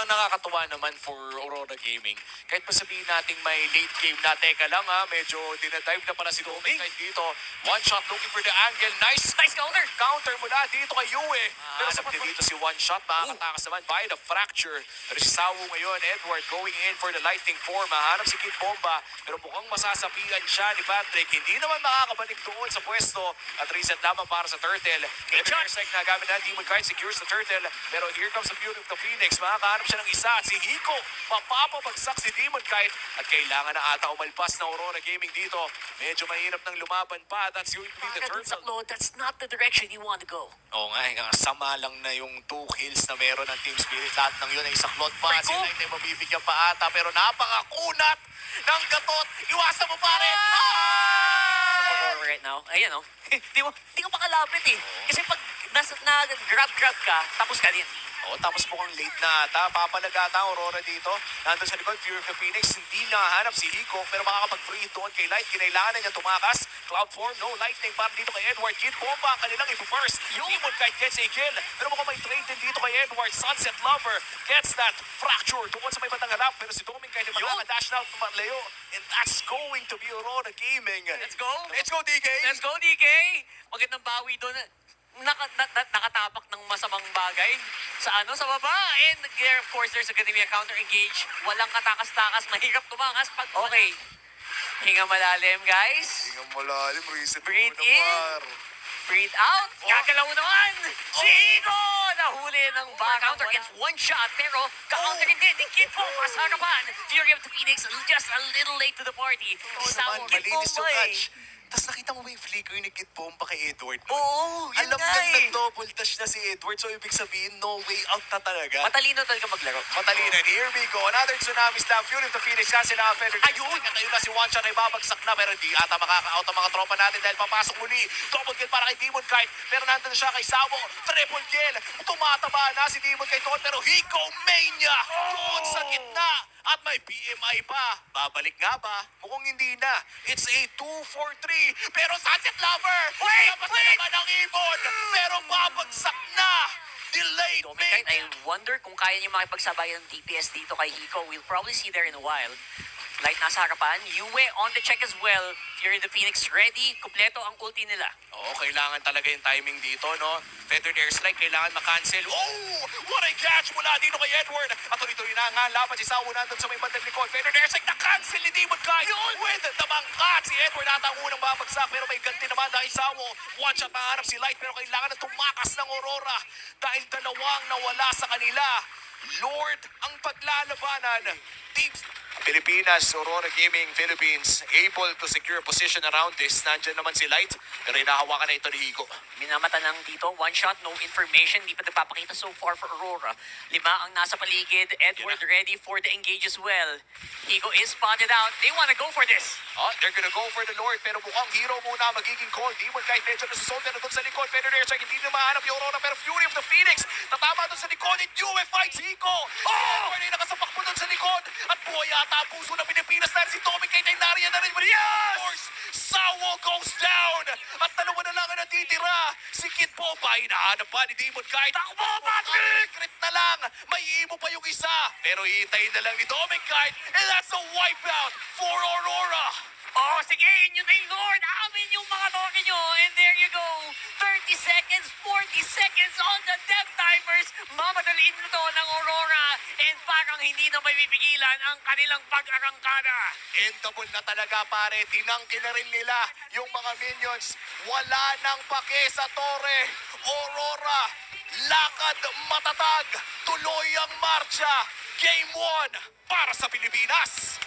ang nakakatuwa naman for Aurora Gaming, kahit pa sabihin nating may late game na, teka lang ha, medyo dinadive na pala si Doming. Kahit dito, one shot looking for the angle. Nice counter. Counter mula dito kay Yue. Pero sa sa dito si one shot, makakatakas naman by the fracture. Pero si Sawu ngayon, Edward going in for the lightning form. Mahanap si Kid Bomba, pero mukhang masasapian siya ni Patrick. Hindi naman makakabalik doon sa pwesto at reset lamang para sa Turtle. Airstrike na gamit na Demon Kite secures the Turtle. Pero here comes the beauty of the Phoenix. Makakahanap siya ng isa at si Hiko. Mapapabagsak si Demon Kite at kailangan na ata umalpas na Aurora Gaming dito. Medyo mahirap ng lumaban pa. That's going to be the Turtle. That's not the direction you want to go. Oo nga, sama lang na yung 2 kills na meron ng Team Spirit. Lahat ng yun ay isaklot pa. Sila ay mabibigyan pa ata. Pero napakakunat ng gatot. Iwasan mo pa rin. Right now, ayan o. Di ko makalapit eh. Kasi pag grab ka, tapos ka din. Tapos mukhang late na ata. Papalagata ang Aurora dito. Nandun sa likod, Fury of the Phoenix. Hindi nahanap si Hiko, pero makakapag-free doon kay Light. Kinailangan na niya tumakas. Cloud form, no lightning para dito kay Edward. Kid Bomba ang kanilang i-first. Demon Kite gets a kill. Pero mukhang may trade din dito kay Edward. Sunset Lover gets that fracture doon sa may batang harap. Pero si Doming Kite ay makakadash na out Leo. And that's going to be Aurora Gaming. Let's go. Let's go, DK. Let's go, DK. Magandang bawi doon. Nakatapak ng masamang bagay sa baba. And there, of course, there's going to be a counter engage. Walang katakas-takas. Mahirap tumangas pag okay. Hinga malalim, guys. Hinga malalim. Reset Breathe muna, in. par. Breathe out. Gagalaw naman. Si Higo! Nahuli ng back. Counter gets one shot. Pero ka-counter din ni Kid Bomba sa harapan. Fury of the Phoenix just a little late to the party. Isang Kid Malinis yung Bomba catch. Tapos nakita mo ba yung flicker ni Kid Bomba kay Edward? Oo, yun Alam nga nang eh. nag-double dash na si Edward, so ibig sabihin, no way out na talaga. Matalino talaga maglaro. Matalino. And here we go. Another tsunami slam. Fury of the Phoenix. Kasi na Feather. Ayun! Ngayon na si One Shot ay babagsak na. Pero di ata makaka-out ang mga tropa natin dahil papasok muli. Double kill para kay Demon Kite. Pero nandun na siya kay Sabo. Triple kill. Tumataba na si Demon Kite doon. Pero Hiko Mania doon sa gitna. At may PMI pa. Babalik nga ba? Mukhang hindi na. It's a 2-4-3. Pero Sunset Lover! Labas na naman ang ibon. Pero babagsak na. Delayed Kahit I wonder kung kaya niyo makipagsabayan ng DPS dito kay Hiko. We'll probably see there in a while. Light nasa harapan. Yue on the check as well. Fury the Phoenix ready. Kompleto ang ulti nila. Kailangan talaga yung timing dito, no? Feathered airstrike, kailangan makancel. Oh! What a catch mula dito kay Edward. At tuloy-tuloy na nga laban si Sawu nandun sa may bandang likod. Feathered airstrike, na-cancel ni Demon Kite. With the bangkat, si Edward ata ang unang babagsak. Pero may ganti naman dahil Sawu. One shot nahanap si Light, pero kailangan na tumakas ng Aurora. Dahil dalawang nawala sa kanila. Lord ang paglalabanan. Teams Pilipinas, Aurora Gaming Philippines, able to secure position around this. Nandyan naman si Light, pero hinahawakan na ito ni Higo. Minamata lang dito. One shot, no information. Di pa nagpapakita so far for Aurora. 5 ang nasa paligid. Edward ready for the engage as well. Higo is spotted out. They wanna go for this. They're gonna go for the Lord, pero mukhang hero muna magiging call. Demon kahit medyo nasa-solve na doon sa likod. Feather Airstrike, hindi na mahanap yung Aurora, pero Fury of the Phoenix, tatama doon sa likod, and Yue fights Higo. Edward ay nakasapak mo doon sa likod, at buhay ata ang puso ng Pilipinas na si Tommy kay Tainarian na rin. Yes! Of course, Sawo goes down, at dalawa na lang ang natitira. Si Kid Bomba, hinahanap pa ni Demon Kite. Takbo, Patrick! Crit na lang, may imo pa yung isa, pero hihintayin na lang ni Tommy Kite, and that's a wipeout for Aurora. Sige, inyo na yung Lord. Amin yung mga toke nyo. And there you go. 30 seconds, 40 seconds on the death timers. Mamadaliin nito ng Aurora. And parang hindi na may pipigilan ang kanilang pag-arangkada. Endable na talaga, pare. Tinangkin na rin nila yung mga minions. Wala nang pake sa tore. Aurora, lakad matatag. Tuloy ang marcha. Game 1 para sa Pilipinas.